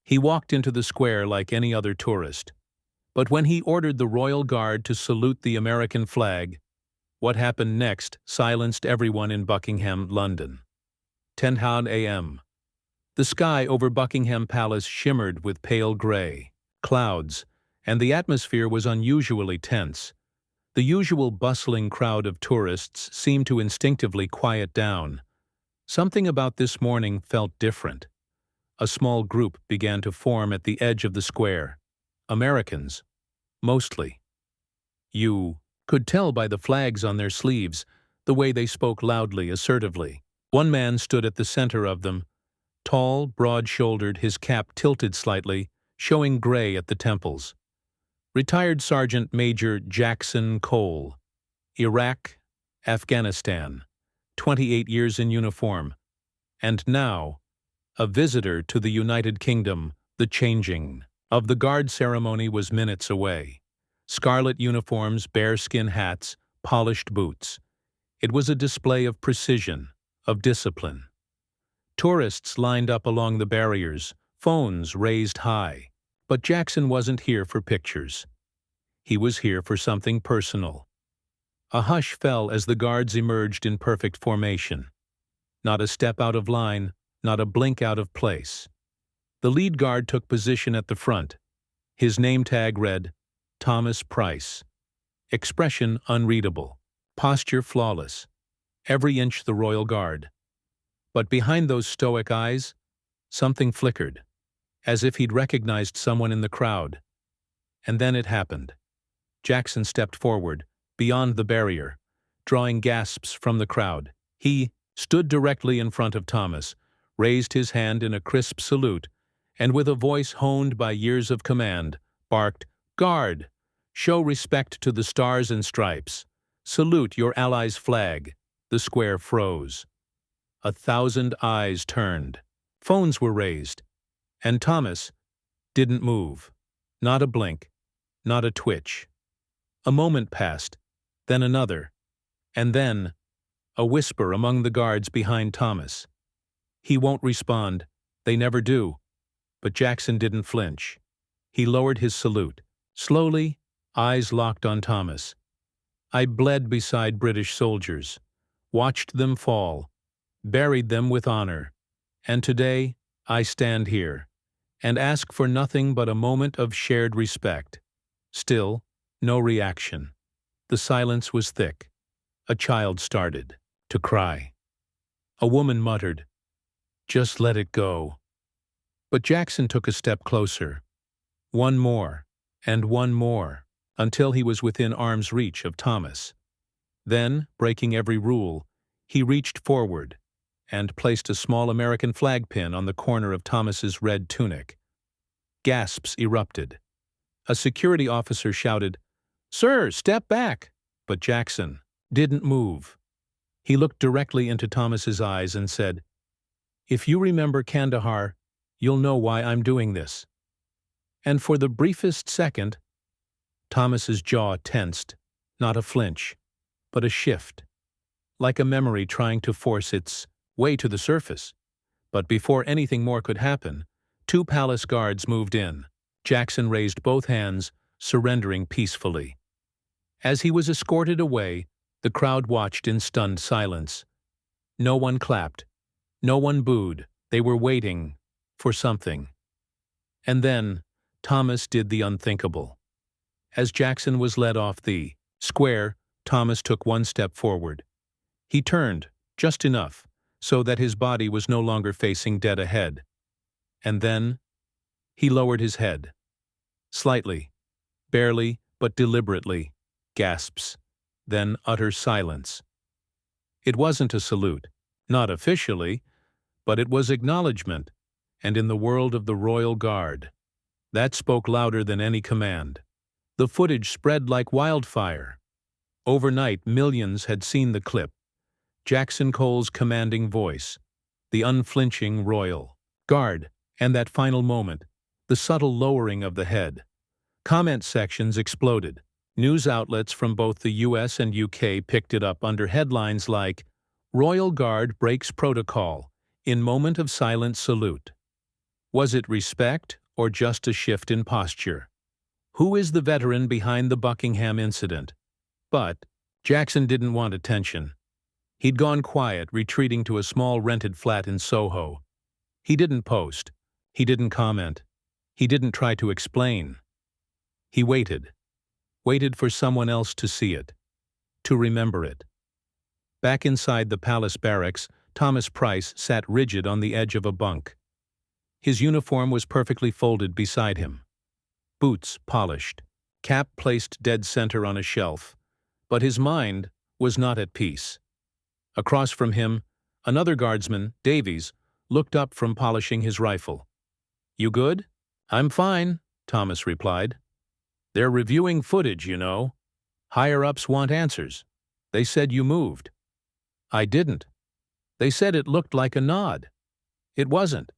He walked into the square like any other tourist. But when he ordered the Royal Guard to salute the American flag, what happened next silenced everyone in Buckingham, London. 10 a.m. The sky over Buckingham Palace shimmered with pale grey clouds, and the atmosphere was unusually tense. The usual bustling crowd of tourists seemed to instinctively quiet down. Something about this morning felt different. A small group began to form at the edge of the square. Americans, mostly. You could tell by the flags on their sleeves, the way they spoke loudly, assertively. One man stood at the center of them, tall, broad-shouldered, his cap tilted slightly, showing gray at the temples. Retired Sergeant Major Jackson Cole. Iraq, Afghanistan. 28 years in uniform. And now, a visitor to the United Kingdom. The changing of the guard ceremony was minutes away. Scarlet uniforms, bearskin hats, polished boots. It was a display of precision, of discipline. Tourists lined up along the barriers, phones raised high. But Jackson wasn't here for pictures. He was here for something personal. A hush fell as the guards emerged in perfect formation. Not a step out of line, not a blink out of place. The lead guard took position at the front. His name tag read, Thomas Price. Expression unreadable. Posture flawless. Every inch the Royal Guard. But behind those stoic eyes, something flickered, as if he'd recognized someone in the crowd. And then it happened. Jackson stepped forward, beyond the barrier, drawing gasps from the crowd. He stood directly in front of Thomas, raised his hand in a crisp salute, and with a voice honed by years of command, barked, "Guard! Show respect to the stars and stripes. Salute your allies' flag." The square froze. 1,000 eyes turned. Phones were raised. And Thomas didn't move. Not a blink. Not a twitch. A moment passed, then another, and then a whisper among the guards behind Thomas. He won't respond. They never do. But Jackson didn't flinch. He lowered his salute. Slowly, eyes locked on Thomas. I bled beside British soldiers, watched them fall, buried them with honor, and today I stand here and ask for nothing but a moment of shared respect. Still, no reaction. The silence was thick. A child started to cry. A woman muttered, "Just let it go." But Jackson took a step closer. One more, and one more, until he was within arm's reach of Thomas. Then, breaking every rule, he reached forward and placed a small American flag pin on the corner of Thomas's red tunic. Gasps erupted. A security officer shouted, "Sir, step back!" But Jackson didn't move. He looked directly into Thomas's eyes and said, "If you remember Kandahar, you'll know why I'm doing this." And for the briefest second, Thomas's jaw tensed, not a flinch, but a shift, like a memory trying to force its way to the surface. But before anything more could happen, 2 palace guards moved in. Jackson raised both hands, surrendering peacefully. As he was escorted away, the crowd watched in stunned silence. No one clapped. No one booed. They were waiting for something. And then, Thomas did the unthinkable. As Jackson was led off the square, Thomas took one step forward. He turned, just enough, so that his body was no longer facing dead ahead. And then, he lowered his head. Slightly, barely, but deliberately. Gasps. Then utter silence. It wasn't a salute, not officially, but it was acknowledgement, and in the world of the Royal Guard, that spoke louder than any command. The footage spread like wildfire. Overnight, millions had seen the clip. Jackson Cole's commanding voice, the unflinching Royal Guard, and that final moment, the subtle lowering of the head. Comment sections exploded. News outlets from both the US and UK picked it up under headlines like, "Royal Guard breaks protocol in moment of silent salute." Was it respect or just a shift in posture? Who is the veteran behind the Buckingham incident? But Jackson didn't want attention. He'd gone quiet, retreating to a small rented flat in Soho. He didn't post. He didn't comment. He didn't try to explain. He waited for someone else to see it, to remember it. Back inside the palace barracks, Thomas Price sat rigid on the edge of a bunk. His uniform was perfectly folded beside him. Boots polished, cap placed dead center on a shelf, but his mind was not at peace. Across from him, another guardsman, Davies, looked up from polishing his rifle. "You good?" "I'm fine," Thomas replied. "They're reviewing footage, you know. Higher-ups want answers. They said you moved." "I didn't. They said it looked like a nod." "It wasn't."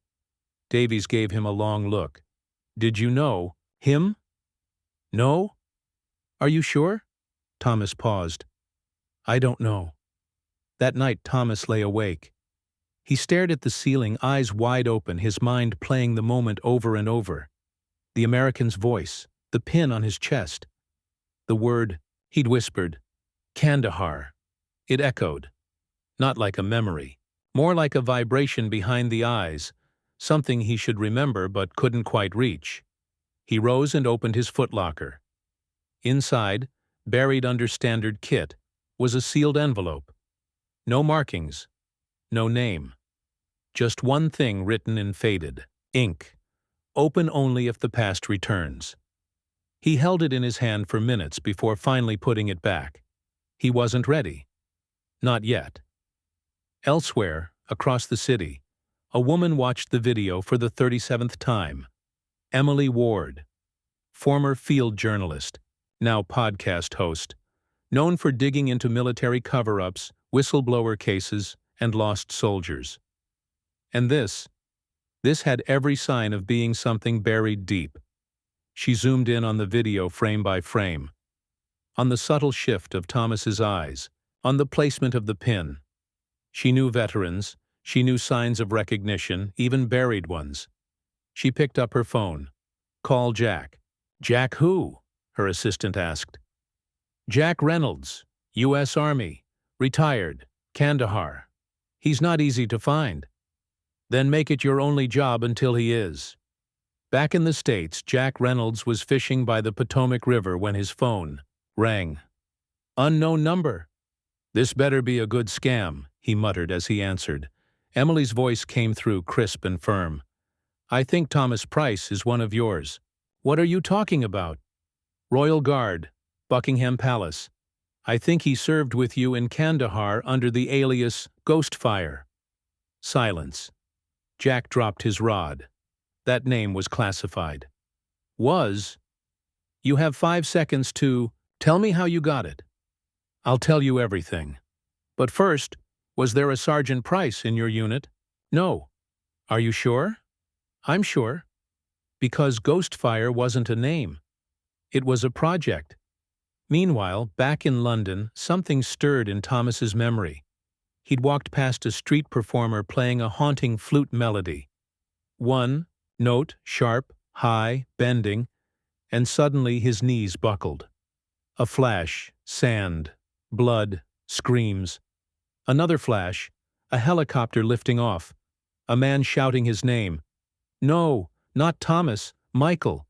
Davies gave him a long look. "Did you know him?" "No." "Are you sure?" Thomas paused. "I don't know." That night Thomas lay awake. He stared at the ceiling, eyes wide open, his mind playing the moment over and over. The American's voice, the pin on his chest. The word, he'd whispered, Kandahar. It echoed, not like a memory, more like a vibration behind the eyes, something he should remember but couldn't quite reach. He rose and opened his footlocker. Inside, buried under standard kit, was a sealed envelope. No markings, no name. Just one thing written in faded ink. Open only if the past returns. He held it in his hand for minutes before finally putting it back. He wasn't ready. Not yet. Elsewhere, across the city, a woman watched the video for the 37th time. Emily Ward, former field journalist, now podcast host, known for digging into military cover-ups, whistleblower cases, and lost soldiers. And this had every sign of being something buried deep. She zoomed in on the video frame by frame, on the subtle shift of Thomas's eyes, on the placement of the pin. She knew veterans, she knew signs of recognition, even buried ones. She picked up her phone. "Call Jack." "Jack who?" her assistant asked. "Jack Reynolds, U.S. Army, retired, Kandahar. He's not easy to find." "Then make it your only job until he is." Back in the States, Jack Reynolds was fishing by the Potomac River when his phone rang. "Unknown number." "This better be a good scam," he muttered as he answered. Emily's voice came through crisp and firm. "I think Thomas Price is one of yours." "What are you talking about?" "Royal Guard, Buckingham Palace. I think he served with you in Kandahar under the alias Ghostfire." Silence. Jack dropped his rod. That name was classified. "Was? You have 5 seconds to tell me how you got it." "I'll tell you everything. But first, was there a Sergeant Price in your unit?" "No." "Are you sure?" "I'm sure. Because Ghostfire wasn't a name. It was a project." Meanwhile, back in London, something stirred in Thomas's memory. He'd walked past a street performer playing a haunting flute melody. One note, sharp, high, bending, and suddenly his knees buckled. A flash, sand, blood, screams. Another flash, a helicopter lifting off. A man shouting his name. "No, not Thomas, Michael."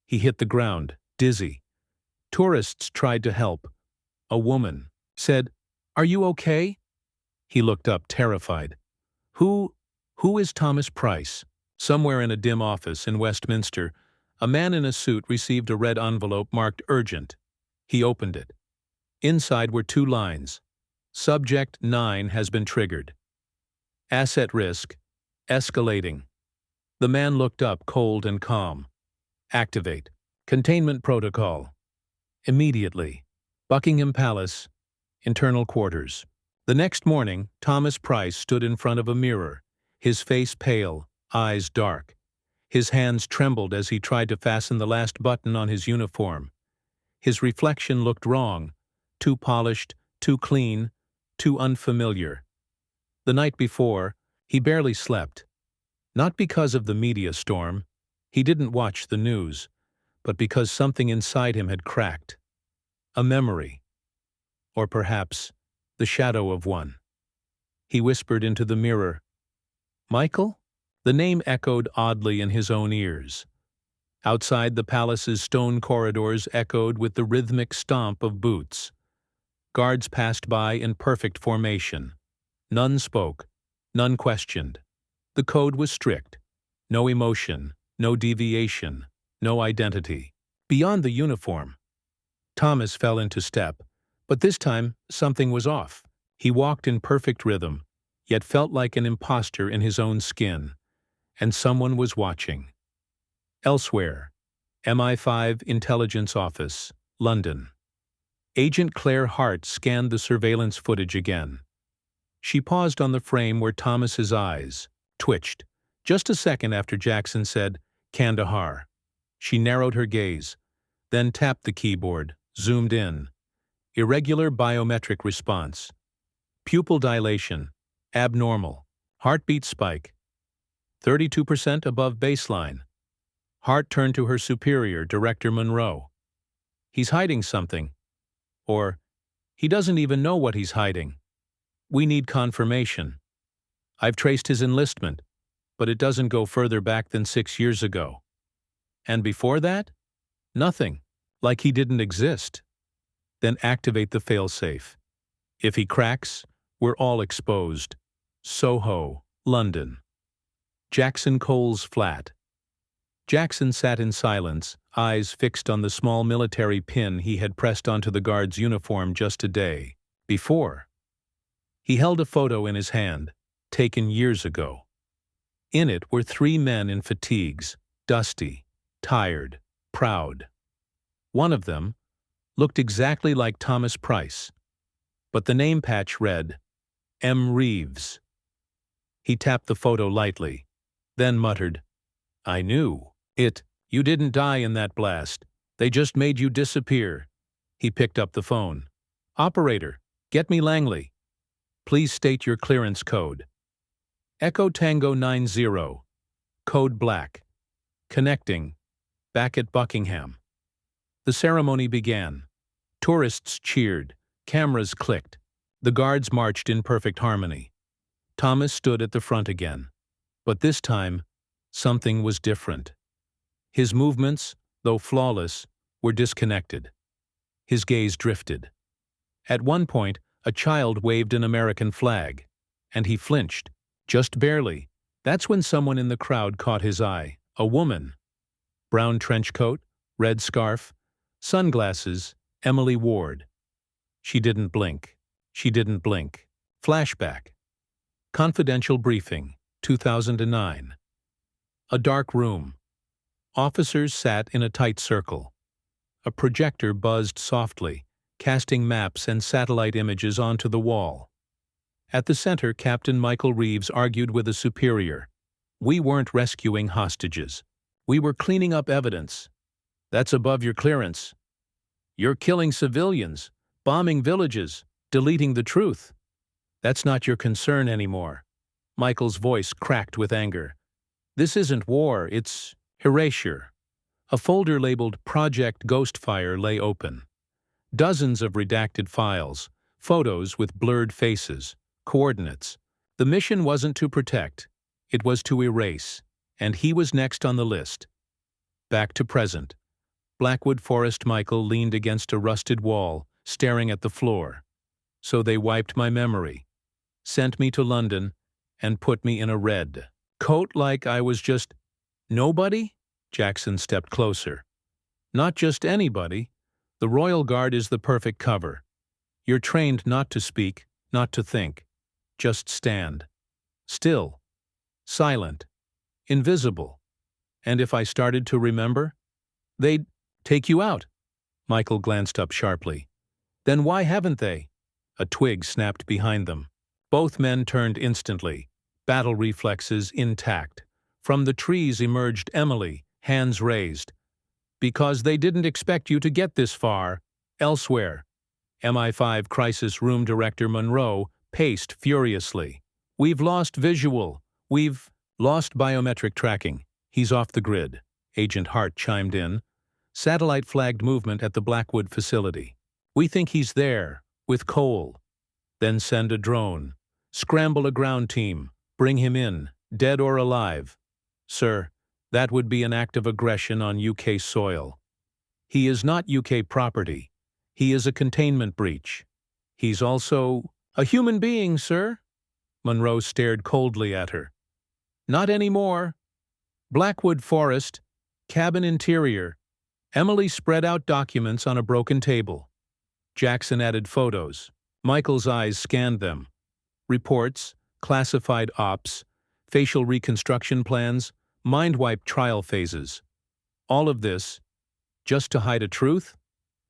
He hit the ground, dizzy. Tourists tried to help. A woman said, "Are you okay?" He looked up, terrified. Who is Thomas Price?" Somewhere in a dim office in Westminster, a man in a suit received a red envelope marked urgent. He opened it. Inside were 2 lines. Subject 9 has been triggered. Asset risk, escalating. The man looked up, cold and calm. Activate. Containment protocol. Immediately. Buckingham Palace, internal quarters. The next morning, Thomas Price stood in front of a mirror, his face pale, eyes dark. His hands trembled as he tried to fasten the last button on his uniform. His reflection looked wrong, too polished, too clean, too unfamiliar. The night before, he barely slept. Not because of the media storm. He didn't watch the news, but because something inside him had cracked. A memory. Or perhaps the shadow of one. He whispered into the mirror, "Michael?" The name echoed oddly in his own ears. Outside, the palace's stone corridors echoed with the rhythmic stomp of boots. Guards passed by in perfect formation. None spoke, none questioned. The code was strict. No emotion, no deviation, no identity. Beyond the uniform, Thomas fell into step, but this time something was off. He walked in perfect rhythm, yet felt like an imposter in his own skin, and someone was watching. Elsewhere, MI5 Intelligence Office, London. Agent Claire Hart scanned the surveillance footage again. She paused on the frame where Thomas's eyes twitched, just a second after Jackson said, "Kandahar." She narrowed her gaze, then tapped the keyboard, zoomed in. Irregular biometric response. Pupil dilation, abnormal. Heartbeat spike, 32% above baseline. Hart turned to her superior, Director Monroe. "He's hiding something." Or, "He doesn't even know what he's hiding. We need confirmation. I've traced his enlistment, but it doesn't go further back than 6 years ago. And before that? Nothing. Like he didn't exist." Then activate the failsafe. If he cracks, we're all exposed. Soho, London. Jackson Cole's flat. Jackson sat in silence, eyes fixed on the small military pin he had pressed onto the guard's uniform just a day before. He held a photo in his hand, taken years ago. In it were 3 men in fatigues, dusty, tired, proud. One of them looked exactly like Thomas Price, but the name patch read, M. Reeves. He tapped the photo lightly, then muttered, "I knew it. You didn't die in that blast. They just made you disappear." He picked up the phone. "Operator, get me Langley. Please state your clearance code." Echo Tango 90. Code Black. Connecting. Back at Buckingham. The ceremony began. Tourists cheered. Cameras clicked. The guards marched in perfect harmony. Thomas stood at the front again. But this time, something was different. His movements, though flawless, were disconnected. His gaze drifted. At one point, a child waved an American flag, and he flinched, just barely. That's when someone in the crowd caught his eye, a woman. Brown trench coat, red scarf, sunglasses, Emily Ward. She didn't blink. She didn't blink. Flashback. Confidential briefing, 2009. A dark room. Officers sat in a tight circle. A projector buzzed softly, casting maps and satellite images onto the wall. At the center, Captain Michael Reeves argued with a superior. "We weren't rescuing hostages. We were cleaning up evidence." "That's above your clearance. You're killing civilians, bombing villages, deleting the truth. That's not your concern anymore." Michael's voice cracked with anger. "This isn't war, it's erasure." A folder labeled Project Ghostfire lay open. Dozens of redacted files, photos with blurred faces, coordinates. The mission wasn't to protect, it was to erase, and he was next on the list. Back to present. Blackwood Forest Michael leaned against a rusted wall, staring at the floor. "So they wiped my memory, sent me to London, and put me in a red coat like I was just nobody?" Jackson stepped closer. "Not just anybody. The Royal Guard is the perfect cover. You're trained not to speak, not to think. Just stand. Still. Silent. Invisible. And if I started to remember, they'd take you out." Michael glanced up sharply. "Then why haven't they?" A twig snapped behind them. Both men turned instantly, battle reflexes intact. From the trees emerged Emily, hands raised. "Because they didn't expect you to get this far. Elsewhere." MI5 Crisis Room Director Monroe paced furiously. "We've lost visual. We've Lost biometric tracking. He's off the grid, Agent Hart chimed in. Satellite flagged movement at the Blackwood facility. We think he's there, with Cole. Then send a drone. Scramble a ground team. Bring him in, dead or alive. Sir, that would be an act of aggression on UK soil. He is not UK property. He is a containment breach. He's also a human being, sir. Monroe stared coldly at her. Not anymore. Blackwood Forest, cabin interior. Emily spread out documents on a broken table. Jackson added photos. Michael's eyes scanned them. Reports, classified ops, facial reconstruction plans, mind-wipe trial phases. All of this, just to hide a truth?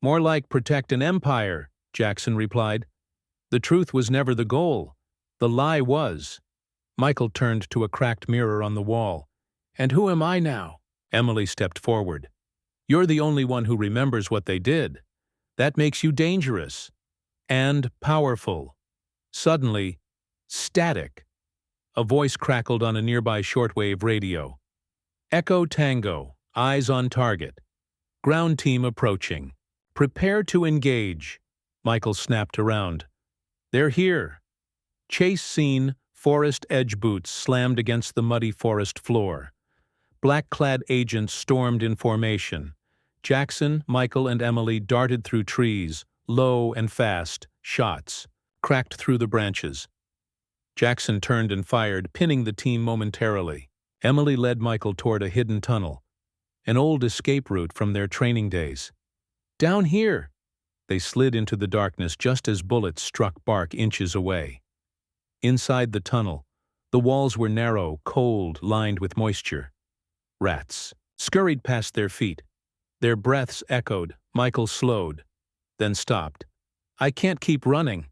More like protect an empire, Jackson replied. The truth was never the goal. The lie was. Michael turned to a cracked mirror on the wall. And who am I now? Emily stepped forward. You're the only one who remembers what they did. That makes you dangerous. And powerful. Suddenly, static. A voice crackled on a nearby shortwave radio. Echo Tango, eyes on target. Ground team approaching. Prepare to engage. Michael snapped around. They're here. Chase scene, forest edge boots slammed against the muddy forest floor. Black-clad agents stormed in formation. Jackson, Michael, and Emily darted through trees, low and fast, shots, cracked through the branches. Jackson turned and fired, pinning the team momentarily. Emily led Michael toward a hidden tunnel, an old escape route from their training days. Down here! They slid into the darkness just as bullets struck bark inches away. Inside the tunnel, the walls were narrow, cold, lined with moisture. Rats scurried past their feet. Their breaths echoed. Michael slowed, then stopped. I can't keep running.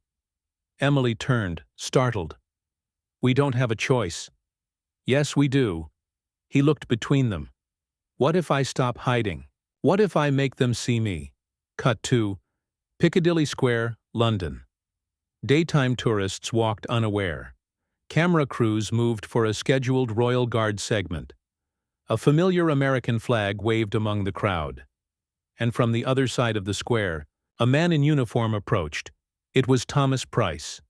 Emily turned, startled. We don't have a choice. Yes, we do. He looked between them. What if I stop hiding? What if I make them see me? Cut to Piccadilly Square, London. Daytime tourists walked unaware. Camera crews moved for a scheduled Royal Guard segment. A familiar American flag waved among the crowd. And from the other side of the square, a man in uniform approached. It was Thomas Price.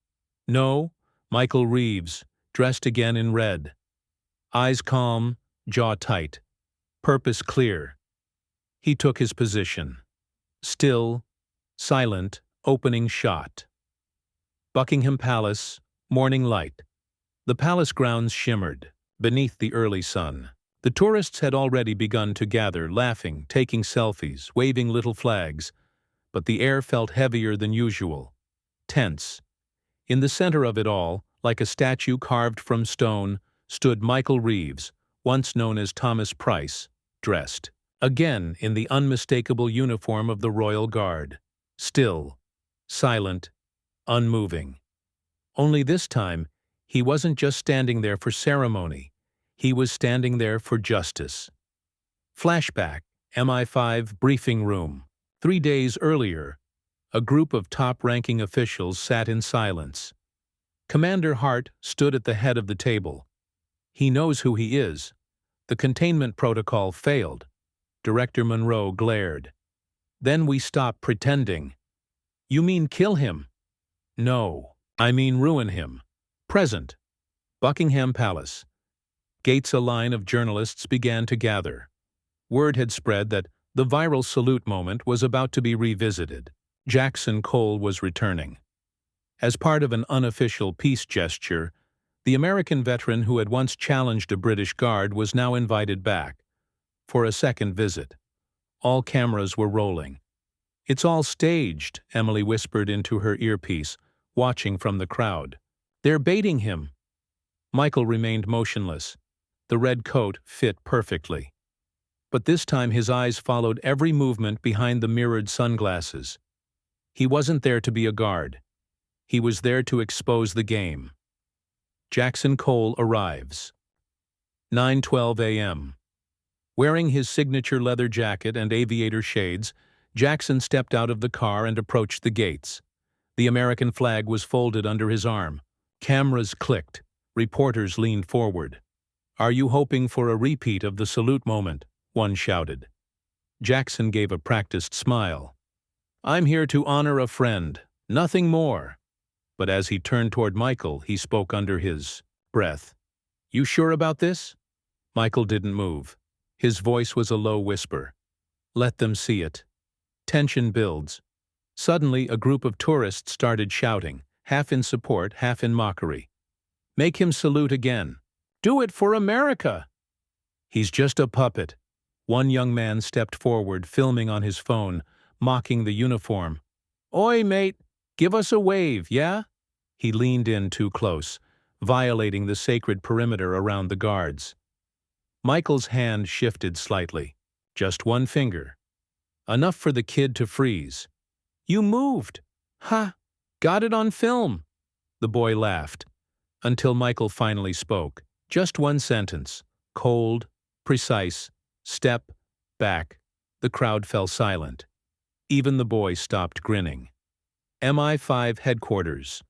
No, Michael Reeves, dressed again in red. Eyes calm, jaw tight. Purpose clear. He took his position. Still, silent, opening shot. Buckingham Palace, morning light. The palace grounds shimmered, beneath the early sun. The tourists had already begun to gather, laughing, taking selfies, waving little flags, but the air felt heavier than usual. Tense. In the center of it all, like a statue carved from stone, stood Michael Reeves, once known as Thomas Price, dressed, again in the unmistakable uniform of the Royal Guard. Still, silent, unmoving. Only this time, he wasn't just standing there for ceremony. He was standing there for justice. Flashback, MI5 briefing room. 3 days earlier, a group of top-ranking officials sat in silence. Commander Hart stood at the head of the table. He knows who he is. The containment protocol failed. Director Monroe glared. Then we stop pretending. You mean kill him? No, I mean ruin him. Present. Buckingham Palace. Gates a line of journalists began to gather. Word had spread that the viral salute moment was about to be revisited. Jackson Cole was returning. As part of an unofficial peace gesture, the American veteran who had once challenged a British guard was now invited back for a second visit. All cameras were rolling. It's all staged, Emily whispered into her earpiece, watching from the crowd. They're baiting him. Michael remained motionless. The red coat fit perfectly. But this time his eyes followed every movement behind the mirrored sunglasses. He wasn't there to be a guard. He was there to expose the game. Jackson Cole arrives. 9:12 a.m. Wearing his signature leather jacket and aviator shades, Jackson stepped out of the car and approached the gates. The American flag was folded under his arm. Cameras clicked. Reporters leaned forward. "Are you hoping for a repeat of the salute moment?" one shouted. Jackson gave a practiced smile. "I'm here to honor a friend, nothing more." But as he turned toward Michael, he spoke under his breath. "You sure about this?" Michael didn't move. His voice was a low whisper. "Let them see it." Tension builds. Suddenly, a group of tourists started shouting, half in support, half in mockery. "Make him salute again." "Do it for America!" "He's just a puppet." One young man stepped forward, filming on his phone, mocking the uniform. "Oi, mate, give us a wave, yeah?" He leaned in too close, violating the sacred perimeter around the guards. Michael's hand shifted slightly. Just one finger. Enough for the kid to freeze. "You moved!" "Ha! Got it on film!" The boy laughed, until Michael finally spoke. Just one sentence. Cold, precise, step, back. The crowd fell silent. Even the boy stopped grinning. MI5 headquarters.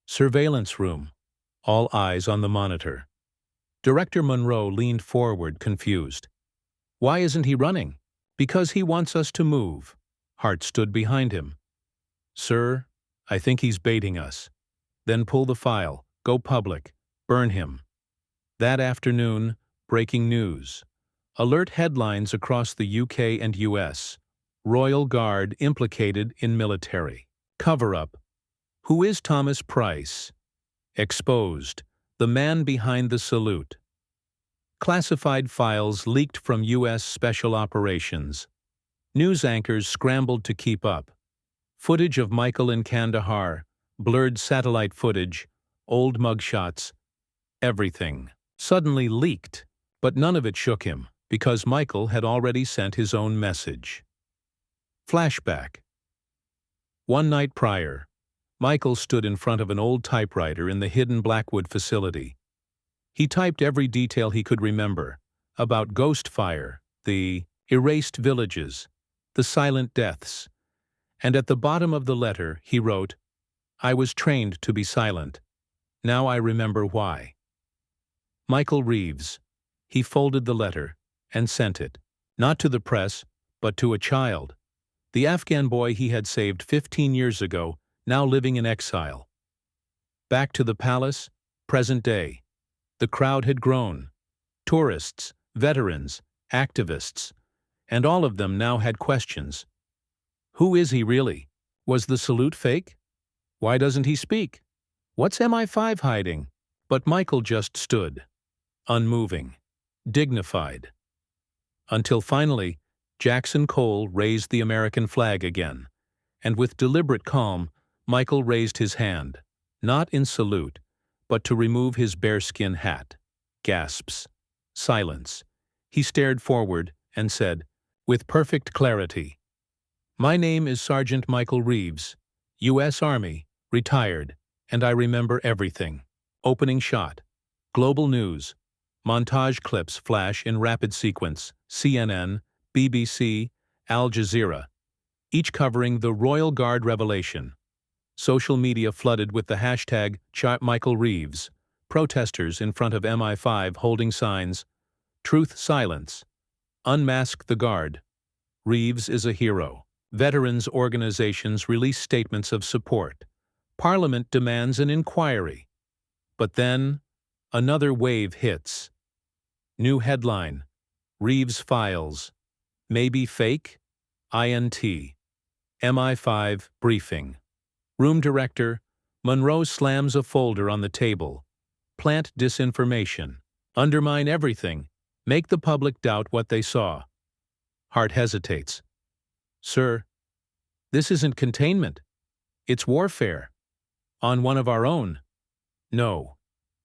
Surveillance room. All eyes on the monitor. Director Monroe leaned forward, confused. "Why isn't he running?" "Because he wants us to move." Hart stood behind him. "Sir, I think he's baiting us." "Then pull the file, go public, burn him." That afternoon, breaking news. Alert headlines across the UK and US. Royal Guard implicated in military. Cover-up. Who is Thomas Price? Exposed. The man behind the salute. Classified files leaked from U.S. Special Operations. News anchors scrambled to keep up. Footage of Michael in Kandahar, blurred satellite footage, old mugshots, everything suddenly leaked, but none of it shook him, because Michael had already sent his own message. Flashback. One night prior, Michael stood in front of an old typewriter in the hidden Blackwood facility. He typed every detail he could remember, about ghost fire, the erased villages, the silent deaths, and at the bottom of the letter he wrote, "I was trained to be silent. Now I remember why." Michael Reeves. He folded the letter and sent it, not to the press, but to a child, the Afghan boy he had saved 15 years ago, now living in exile. Back to the palace, present day. The crowd had grown. Tourists, veterans, activists, and all of them now had questions. Who is he really? Was the salute fake? Why doesn't he speak? What's MI5 hiding? But Michael just stood, unmoving, dignified. Until finally, Jackson Cole raised the American flag again, and with deliberate calm, Michael raised his hand, not in salute, but to remove his bearskin hat. Gasps. Silence. He stared forward and said, with perfect clarity, "My name is Sergeant Michael Reeves, U.S. Army, retired, and I remember everything." Opening shot. Global news. Montage clips flash in rapid sequence. CNN, BBC, Al Jazeera, each covering the Royal Guard revelation. Social media flooded with the hashtag #MichaelReeves. Protesters in front of MI5 holding signs, "Truth Silence," "Unmask the Guard," "Reeves is a hero." Veterans organizations release statements of support. Parliament demands an inquiry. But then, another wave hits. New headline, Reeves Files. Maybe fake? INT. MI5 briefing. Room director, Monroe slams a folder on the table. Plant disinformation. Undermine everything. Make the public doubt what they saw. Hart hesitates. "Sir, this isn't containment. It's warfare. On one of our own." "No,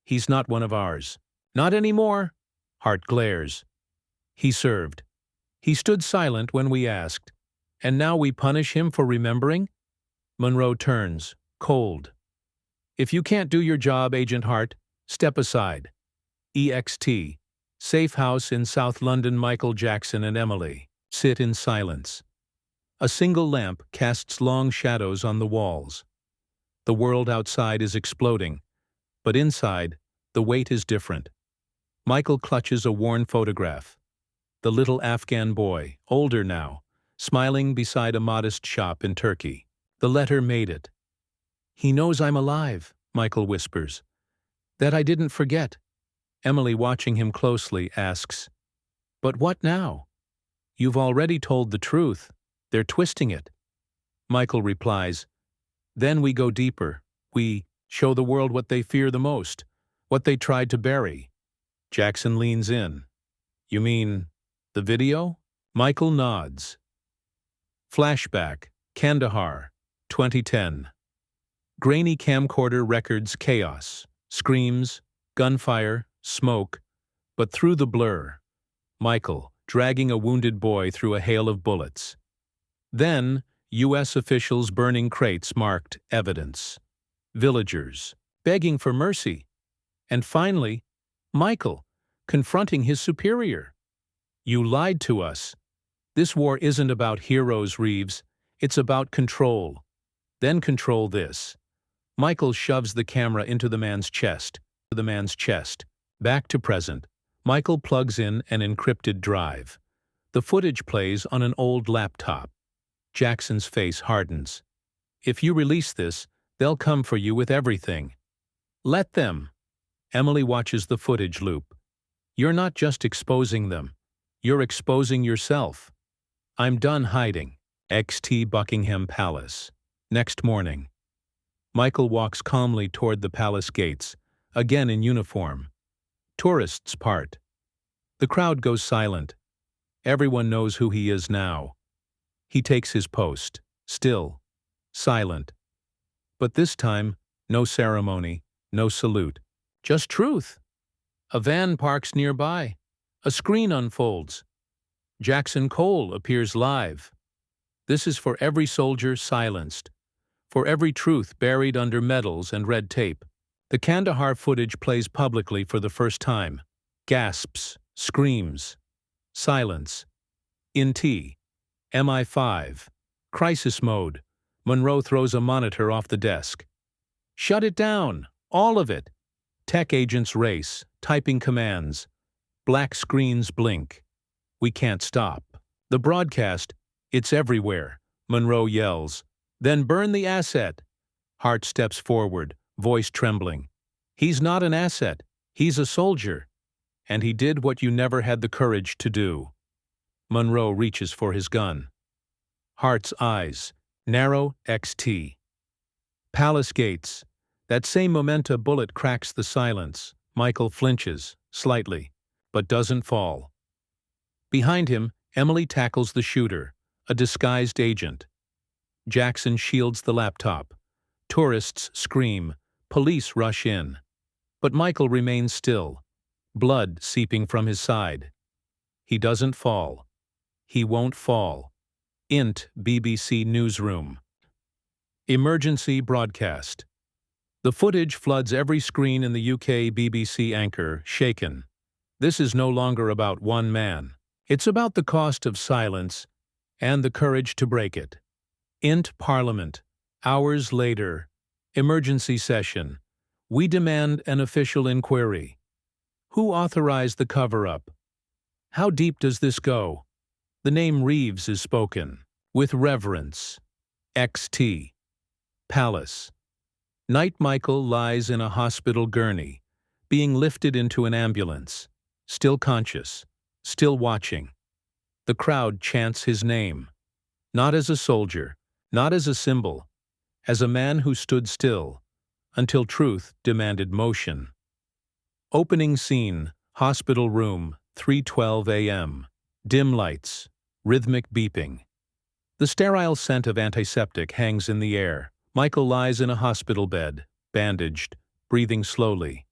he's not one of ours." "Not anymore." Hart glares. "He served. He stood silent when we asked. And now we punish him for remembering?" Monroe turns, cold. "If you can't do your job, Agent Hart, step aside." EXT. Safe house in South London. Michael, Jackson, and Emily sit in silence. A single lamp casts long shadows on the walls. The world outside is exploding, but inside, the weight is different. Michael clutches a worn photograph. The little Afghan boy, older now, smiling beside a modest shop in Turkey. The letter made it. "He knows I'm alive," Michael whispers. "That I didn't forget." Emily, watching him closely, asks, "But what now?" "You've already told the truth. They're twisting it." Michael replies, "Then we go deeper. We show the world what they fear the most, what they tried to bury." Jackson leans in. "You mean the video?" Michael nods. Flashback, Kandahar, 2010. Grainy camcorder records chaos, screams, gunfire, smoke, but through the blur, Michael dragging a wounded boy through a hail of bullets. Then, U.S. officials burning crates marked evidence. Villagers begging for mercy. And finally, Michael confronting his superior. "You lied to us. This war isn't about heroes, Reeves. It's about control. Then control this." Michael shoves the camera into the man's chest. Back to present. Michael plugs in an encrypted drive. The footage plays on an old laptop. Jackson's face hardens. "If you release this, they'll come for you with everything." "Let them." Emily watches the footage loop. "You're not just exposing them. You're exposing yourself." "I'm done hiding." XT Buckingham Palace. Next morning. Michael walks calmly toward the palace gates, again in uniform. Tourists part. The crowd goes silent. Everyone knows who he is now. He takes his post, still, silent. But this time, no ceremony, no salute. Just truth. A van parks nearby. A screen unfolds. Jackson Cole appears live. This is for every soldier silenced, for every truth buried under medals and red tape. The Kandahar footage plays publicly for the first time. Gasps, screams, silence. In T. MI5. Crisis mode. Monroe throws a monitor off the desk. "Shut it down! All of it!" Tech agents race, typing commands. Black screens blink. "We can't stop." The broadcast, "It's everywhere," Monroe yells. "Then burn the asset." Hart steps forward, voice trembling. "He's not an asset. He's a soldier. And he did what you never had the courage to do." Monroe reaches for his gun. Hart's eyes, narrow XT. Palace gates. That same memento bullet cracks the silence. Michael flinches, slightly, but doesn't fall. Behind him, Emily tackles the shooter, a disguised agent. Jackson shields the laptop. Tourists scream. Police rush in. But Michael remains still, blood seeping from his side. He doesn't fall. He won't fall. Int BBC Newsroom. Emergency broadcast. The footage floods every screen in the UK BBC anchor, shaken. This is no longer about one man. It's about the cost of silence and the courage to break it. Int Parliament. Hours later. Emergency session. We demand an official inquiry. Who authorized the cover-up? How deep does this go? The name Reeves is spoken. With reverence. XT. Palace. Night Michael lies in a hospital gurney, being lifted into an ambulance. Still conscious. Still watching. The crowd chants his name. Not as a soldier. Not as a symbol. As a man who stood still. Until truth demanded motion. Opening scene. Hospital room. 3:12 a.m. Dim lights. Rhythmic beeping. The sterile scent of antiseptic hangs in the air. Michael lies in a hospital bed, bandaged, breathing slowly.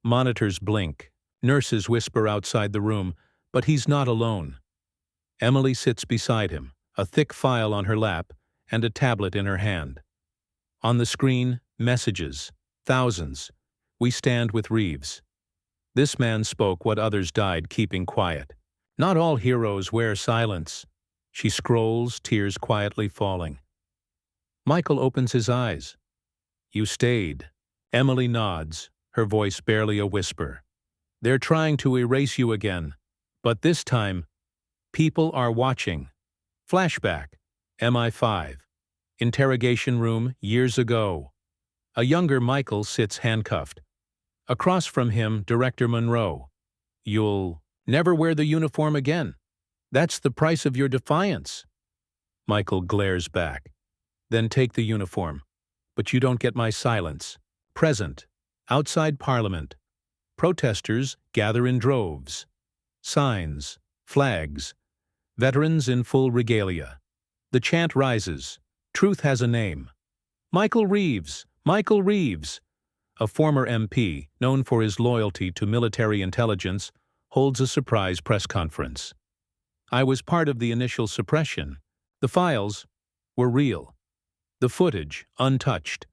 Monitors blink. Nurses whisper outside the room, but he's not alone. Emily sits beside him, a thick file on her lap and a tablet in her hand. On the screen, messages. Thousands. We stand with Reeves. This man spoke what others died keeping quiet. Not all heroes wear silence. She scrolls, tears quietly falling. Michael opens his eyes. You stayed. Emily nods, her voice barely a whisper. They're trying to erase you again. But this time, people are watching. Flashback. MI5. Interrogation room years ago. A younger Michael sits handcuffed. Across from him, Director Monroe. You'll never wear the uniform again. That's the price of your defiance. Michael glares back. Then take the uniform. But you don't get my silence. Present. Outside Parliament. Protesters gather in droves. Signs. Flags. Veterans in full regalia. The chant rises. Truth has a name. Michael Reeves! Michael Reeves! A former MP, known for his loyalty to military intelligence, holds a surprise press conference. I was part of the initial suppression. The files were real. The footage, untouched.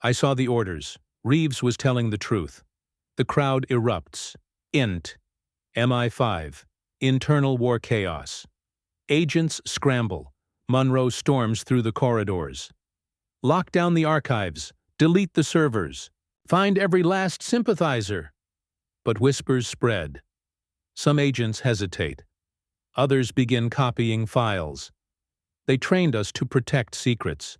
I saw the orders. Reeves was telling the truth. The crowd erupts. MI5. Internal war chaos. Agents scramble. Monroe storms through the corridors. Lock down the archives. Delete the servers. Find every last sympathizer. But whispers spread. Some agents hesitate. Others begin copying files. They trained us to protect secrets.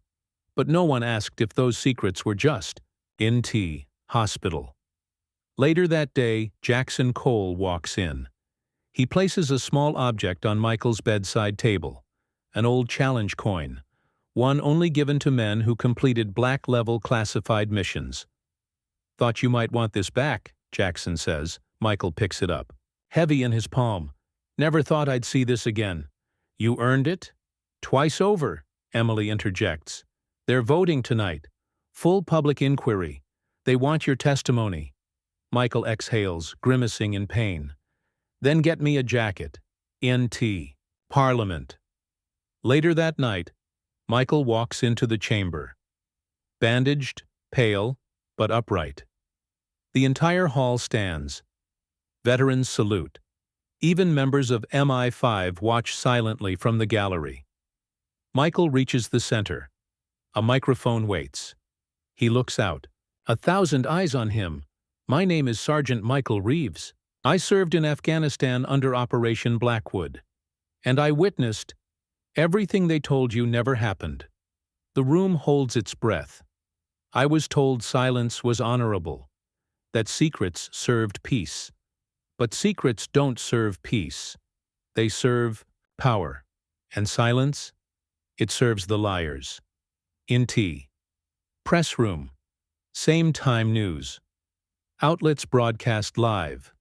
But no one asked if those secrets were just NT hospital. Later that day, Jackson Cole walks in. He places a small object on Michael's bedside table, an old challenge coin, one only given to men who completed black-level classified missions. Thought you might want this back, Jackson says. Michael picks it up. Heavy in his palm. Never thought I'd see this again. You earned it? Twice over, Emily interjects. They're voting tonight. Full public inquiry. They want your testimony. Michael exhales, grimacing in pain. Then get me a jacket. NT. Parliament. Later that night, Michael walks into the chamber. Bandaged, pale, but upright. The entire hall stands. Veterans salute. Even members of MI5 watch silently from the gallery. Michael reaches the center. A microphone waits. He looks out. 1,000 eyes on him. My name is Sergeant Michael Reeves. I served in Afghanistan under Operation Blackwood. And I witnessed everything they told you never happened. The room holds its breath. I was told silence was honorable, that secrets served peace. But secrets don't serve peace. They serve power. And silence? It serves the liars. NT. Press room. Same time news. Outlets broadcast live.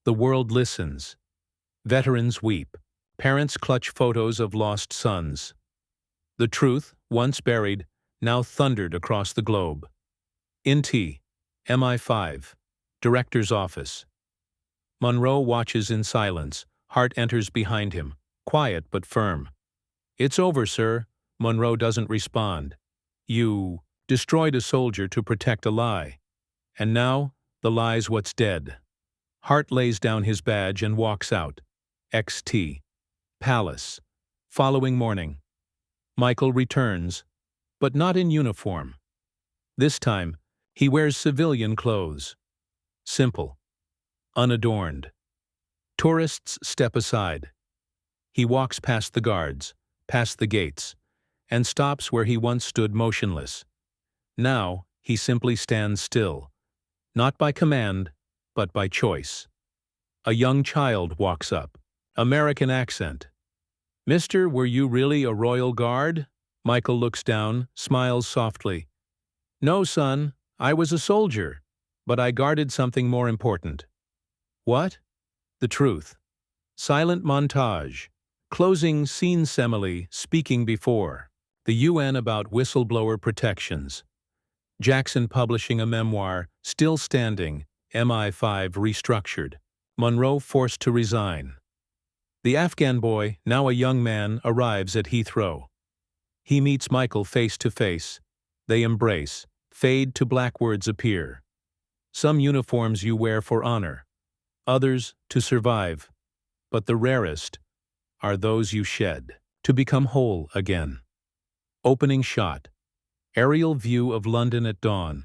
The world listens. Veterans weep. Parents clutch photos of lost sons. The truth, once buried, now thundered across the globe. NT. MI5. Director's office. Monroe watches in silence. Hart enters behind him, quiet but firm. It's over, sir. Monroe doesn't respond. You destroyed a soldier to protect a lie. And now, the lie's what's dead. Hart lays down his badge and walks out. XT. Palace. Following morning. Michael returns, but not in uniform. This time, he wears civilian clothes. Simple. Unadorned. Tourists step aside. He walks past the guards, past the gates, and stops where he once stood motionless. Now, he simply stands still, not by command, but by choice. A young child walks up. American accent. Mister, were you really a royal guard? Michael looks down, smiles softly. No, son, I was a soldier, but I guarded something more important. What? The truth. Silent montage. Closing scene simile speaking before. The UN about whistleblower protections. Jackson publishing a memoir, Still Standing, MI5 restructured. Monroe forced to resign. The Afghan boy, now a young man, arrives at Heathrow. He meets Michael face to face. They embrace. Fade to black words appear. Some uniforms you wear for honor. Others to survive. But the rarest are those you shed to become whole again. Opening shot. Aerial view of London at dawn.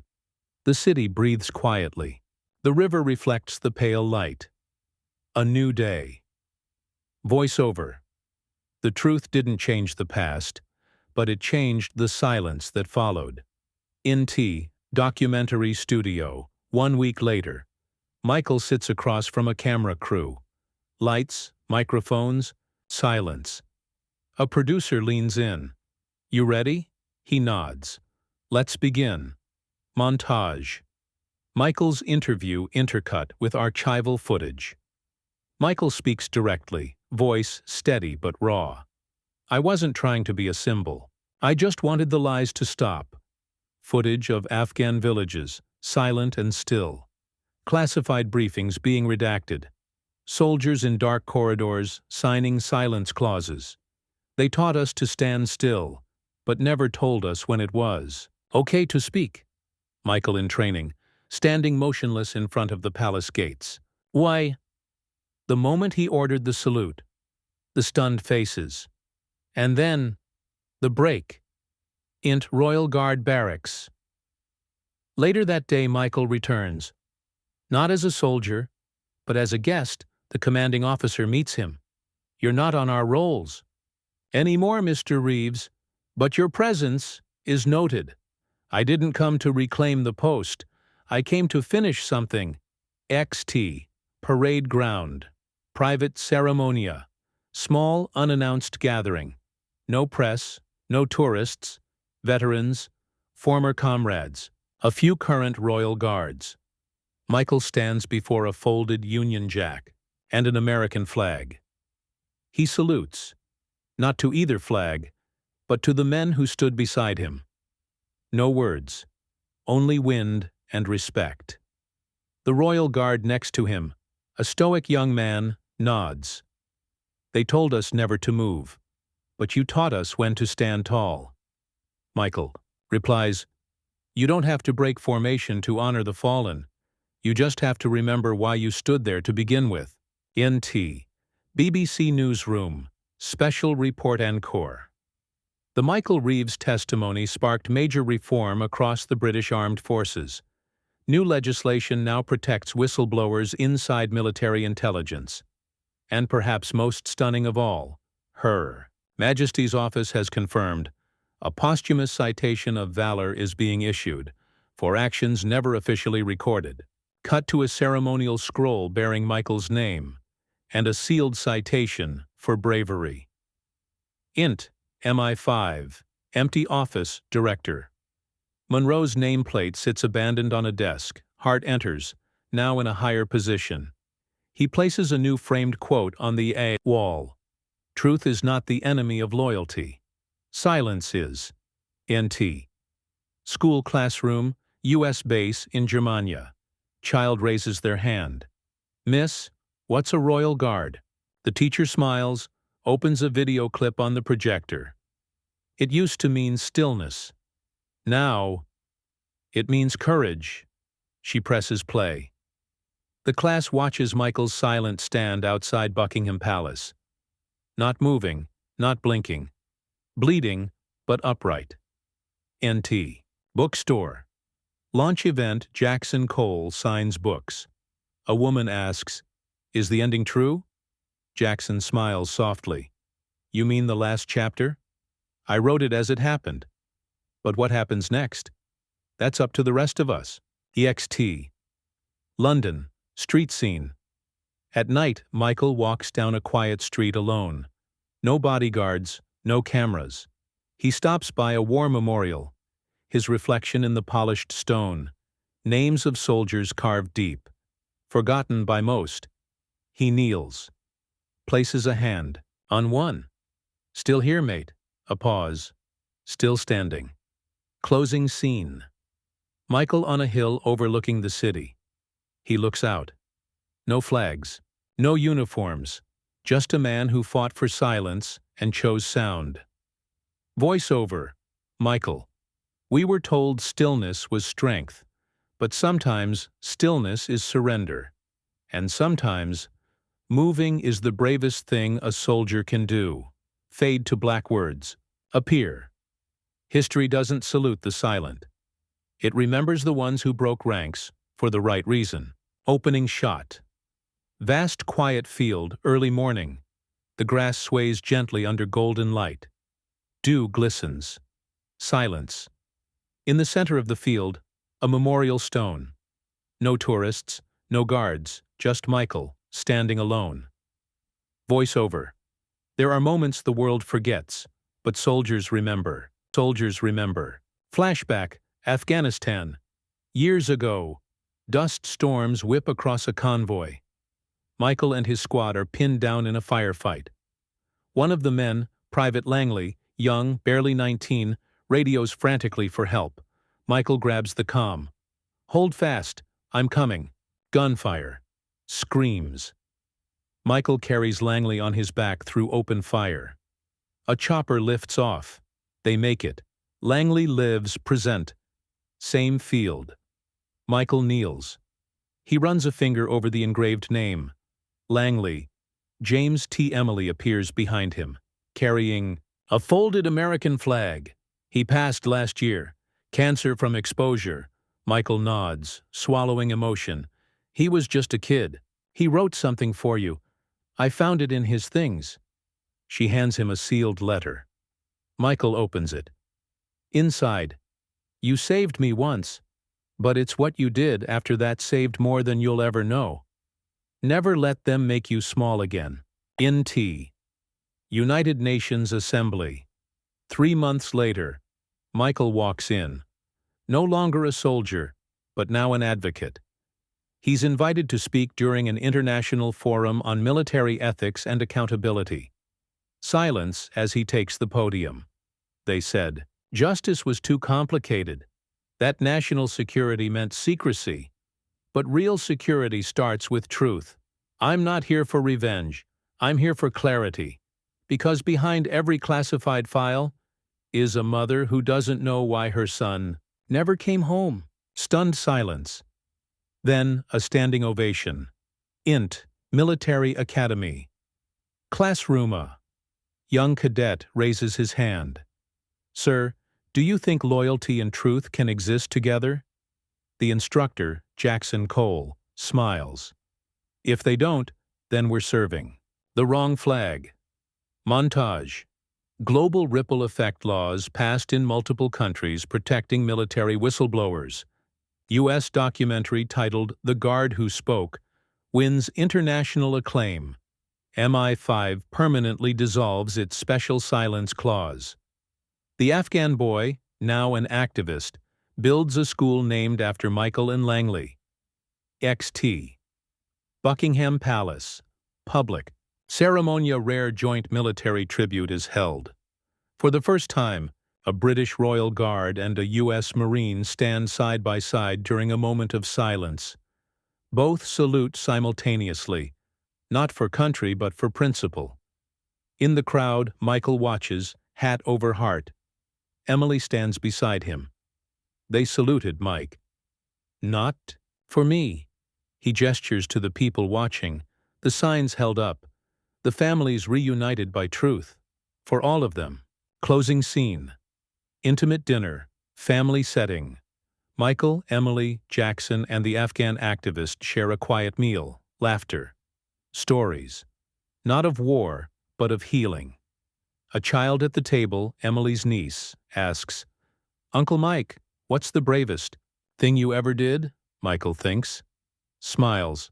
The city breathes quietly. The river reflects the pale light. A new day. Voiceover. The truth didn't change the past, but it changed the silence that followed. NT, documentary studio. 1 week later. Michael sits across from a camera crew. Lights, microphones, silence. A producer leans in. You ready? He nods. Let's begin. Montage. Michael's interview intercut with archival footage. Michael speaks directly, voice steady but raw. I wasn't trying to be a symbol. I just wanted the lies to stop. Footage of Afghan villages, silent and still. Classified briefings being redacted. Soldiers in dark corridors signing silence clauses. They taught us to stand still, but never told us when it was okay to speak. Michael in training, standing motionless in front of the palace gates. Why? The moment he ordered the salute, the stunned faces. And then, the break. Int Royal Guard Barracks. Later that day, Michael returns. Not as a soldier, but as a guest. The commanding officer meets him. You're not on our rolls anymore, Mr. Reeves, but your presence is noted. I didn't come to reclaim the post. I came to finish something. XT. Parade ground. Private ceremonia. Small, unannounced gathering. No press, no tourists, veterans, former comrades, a few current royal guards. Michael stands before a folded Union Jack and an American flag. He salutes, not to either flag, but to the men who stood beside him. No words, only wind and respect. The royal guard next to him, a stoic young man, nods. They told us never to move, but you taught us when to stand tall. Michael replies, You don't have to break formation to honor the fallen. You just have to remember why you stood there to begin with. NT. BBC Newsroom. Special Report Encore. The Michael Reeves testimony sparked major reform across the British Armed Forces. New legislation now protects whistleblowers inside military intelligence. And perhaps most stunning of all, Her Majesty's Office has confirmed a posthumous citation of valor is being issued for actions never officially recorded. Cut to a ceremonial scroll bearing Michael's name and a sealed citation for bravery. Int MI5, empty office, director. Monroe's nameplate sits abandoned on a desk. Hart enters, now in a higher position. He places a new framed quote on the wall. Truth is not the enemy of loyalty. Silence is. NT. School classroom, U.S. base in Germania. Child raises their hand. Miss, what's a royal guard? The teacher smiles, opens a video clip on the projector. It used to mean stillness. Now, it means courage. She presses play. The class watches Michael's silent stand outside Buckingham Palace. Not moving, not blinking. Bleeding, but upright. NT. Bookstore. Launch event, Jackson Cole signs books. A woman asks, Is the ending true? Jackson smiles softly. You mean the last chapter? I wrote it as it happened. But what happens next? That's up to the rest of us. EXT. London. Street scene. At night, Michael walks down a quiet street alone. No bodyguards, no cameras. He stops by a war memorial. His reflection in the polished stone. Names of soldiers carved deep. Forgotten by most. He kneels. Places a hand on one. Still here, mate. A pause. Still standing. Closing scene. Michael on a hill overlooking the city. He looks out. No flags. No uniforms. Just a man who fought for silence and chose sound. Voiceover. Michael. We were told stillness was strength, but sometimes stillness is surrender. And sometimes moving is the bravest thing a soldier can do. Fade to black words. Appear. History doesn't salute the silent. It remembers the ones who broke ranks for the right reason. Opening shot. Vast quiet field, early morning. The grass sways gently under golden light. Dew glistens. Silence. In the center of the field, a memorial stone. No tourists, no guards, just Michael, standing alone. Voiceover. There are moments the world forgets, but soldiers remember. Soldiers remember. Flashback, Afghanistan. Years ago. Dust storms whip across a convoy. Michael and his squad are pinned down in a firefight. One of the men, Private Langley, young, barely 19, radios frantically for help. Michael grabs the comm. "Hold fast, I'm coming." Gunfire. Screams. Michael carries Langley on his back through open fire. A chopper lifts off. They make it. Langley lives, present. Same field. Michael kneels. He runs a finger over the engraved name. Langley. James T. Emily appears behind him, carrying a folded American flag. "He passed last year. Cancer from exposure." Michael nods, swallowing emotion. "He was just a kid. He wrote something for you. I found it in his things." She hands him a sealed letter. Michael opens it. Inside, "You saved me once, but it's what you did after that saved more than you'll ever know. Never let them make you small again. N.T. United Nations Assembly." 3 months later, Michael walks in. No longer a soldier, but now an advocate. He's invited to speak during an international forum on military ethics and accountability. Silence as he takes the podium. They said, "Justice was too complicated. That national security meant secrecy. But real security starts with truth. I'm not here for revenge. I'm here for clarity. Because behind every classified file is a mother who doesn't know why her son never came home." Stunned silence. Then a standing ovation. INT, Military Academy. Classroom. Young cadet raises his hand. "Sir, do you think loyalty and truth can exist together?" The instructor, Jackson Cole, smiles. "If they don't, then we're serving." The wrong flag. Montage. Global ripple effect laws passed in multiple countries protecting military whistleblowers. U.S. documentary titled "The Guard Who Spoke" wins international acclaim. MI5 permanently dissolves its special silence clause. The Afghan boy, now an activist, builds a school named after Michael and Langley. XT. Buckingham Palace. Public. Ceremonia rare joint military tribute is held. For the first time, a British Royal Guard and a U.S. Marine stand side by side during a moment of silence. Both salute simultaneously, not for country but for principle. In the crowd, Michael watches, hat over heart. Emily stands beside him. They saluted Mike. "Not for me." He gestures to the people watching, the signs held up, the families reunited by truth. For all of them. Closing scene. Intimate dinner, family setting. Michael, Emily, Jackson, and the Afghan activist share a quiet meal, laughter. Stories. Not of war, but of healing. A child at the table, Emily's niece, asks, "Uncle Mike, what's the bravest thing you ever did?" Michael thinks. Smiles.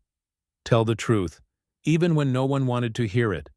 "Tell the truth, even when no one wanted to hear it."